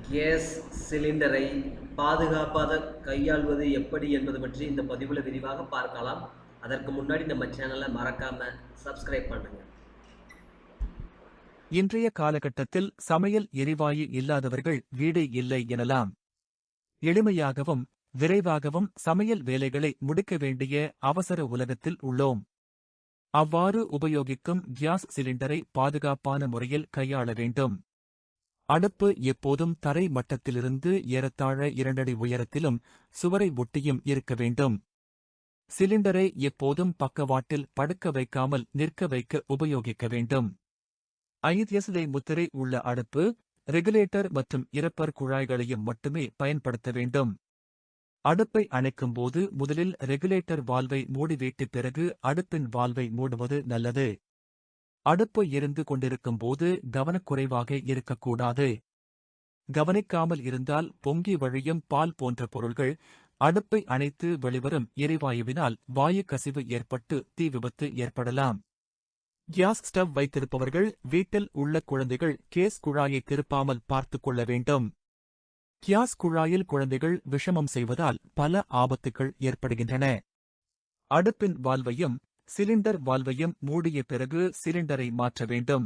Case சிலிண்டரை பாதுகாப்பாக கையாள்வது எப்படி என்பது பற்றி இந்த பதிவில் விரிவாக பார்க்கலாம். அதற்கு முன்னாடி நம்ம சேனலை மறக்காம சப்ஸ்கிரைப் பண்ணுங்க. இன்றைய காலகட்டத்தில் சமையல் எரிவாயு இல்லாதவர்கள் வீடு இல்லை எனலாம். எளிமையாகவும் விரைவாகவும் சமையல் வேலைகளை முடிக்க வேண்டிய அவசர உலகத்தில் உள்ளோம். அவ்வாறு உபயோகிக்கும் கேஸ் சிலிண்டரை பாதுகாப்பான முறையில் கையாள வேண்டும். அடுப்பு எப்போதும் தரை மட்டத்திலிருந்து ஏறத்தாழ 2 அடி உயரத்திலும் சுவரை ஒட்டியும் இருக்க வேண்டும். சிலிண்டரை எப்போதும் பக்கவாட்டில் படுக்க வைக்காமல் நிற்க வைக்க உபயோகிக்க வேண்டும். ஐஎஸ்ஐ முத்திரை உள்ள அடுப்பு, ரெகுலேட்டர் மற்றும் இறப்பர் குழாய்களையும் மட்டுமே பயன்படுத்த வேண்டும். அடுப்பை அணைக்கும்போது முதலில் ரெகுலேட்டர் வால்வை மூடிவிட்டு பிறகு அடுப்பின் வால்வை மூடுவது நல்லது. அடுப்பு எரிந்து கொண்டிருக்கும் போது கவனக்குறைவாக இருக்கக்கூடாது. கவனிக்காமல் இருந்தால் பொங்கி வழியும் பால் போன்ற பொருள்கள் அடுப்பை அணைத்து வெளிவரும் எரிவாயுவினால் வாயு கசிவு ஏற்பட்டு தீ விபத்து ஏற்படலாம். கேஸ் ஸ்டவ் வைத்திருப்பவர்கள் வீட்டில் உள்ள குழந்தைகள் கேஸ் குழாயை திருப்பாமல் பார்த்துக் கொள்ள வேண்டும். கேஸ் குழாயில் குழந்தைகள் விஷமம் செய்வதால் பல ஆபத்துகள் ஏற்படுகின்றன. அடுப்பின் வால்வையும் சிலிண்டர் வால்வையும் மூடிய பிறகு சிலிண்டரை மாற்ற வேண்டும்.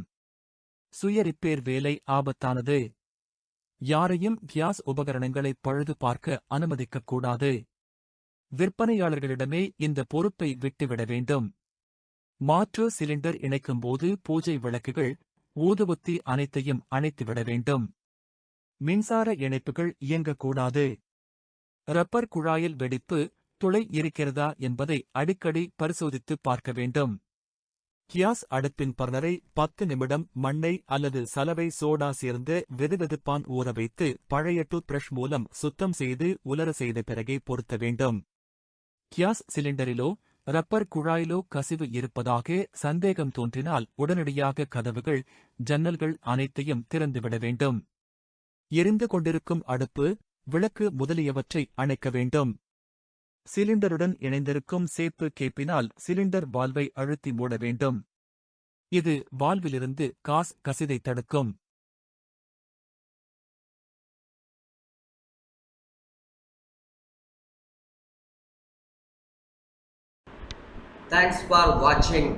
சுய ரிப்பேர் வேலை ஆபத்தானது. யாரையும் கேஸ் உபகரணங்களை பழுது பார்க்க அனுமதிக்கக்கூடாது. விற்பனையாளர்களிடமே இந்த பொறுப்பை விட்டுவிட வேண்டும். மாற்று சிலிண்டர் இணைக்கும்போது பூஜை விளக்குகள், ஊதுபத்தி அனைத்தையும் அணைத்துவிட வேண்டும். மின்சார இணைப்புகள் இயங்கக்கூடாது. ரப்பர் குழாயில் வெடிப்பு, துளை இருக்கிறதா என்பதை அடிக்கடி பரிசோதித்து பார்க்க வேண்டும். கேஸ் அடுப்பின் பர்னரை 10 நிமிடம் மண்ணை அல்லது சலவை சோடா சேர்ந்த வெதுவெதுப்பான் ஊற வைத்து பழைய டூத் பிரஷ் மூலம் சுத்தம் செய்து உலர செய்த பிறகே பொருத்த வேண்டும். கேஸ் சிலிண்டரிலோ ரப்பர் குழாயிலோ கசிவு இருப்பதாக சந்தேகம் தோன்றினால் உடனடியாக கதவுகள், ஜன்னல்கள் அனைத்தையும் திறந்துவிட வேண்டும். எரிந்து கொண்டிருக்கும் அடுப்பு, விளக்கு முதலியவற்றை அணைக்க வேண்டும். சிலிண்டருடன் இணைந்திருக்கும் சேப்பு கேப்பினால் சிலிண்டர் வால்வை அழுத்தி மூட வேண்டும். இது வால்விலிருந்து காஸ் கசிதை தடுக்கும். Thanks for watching.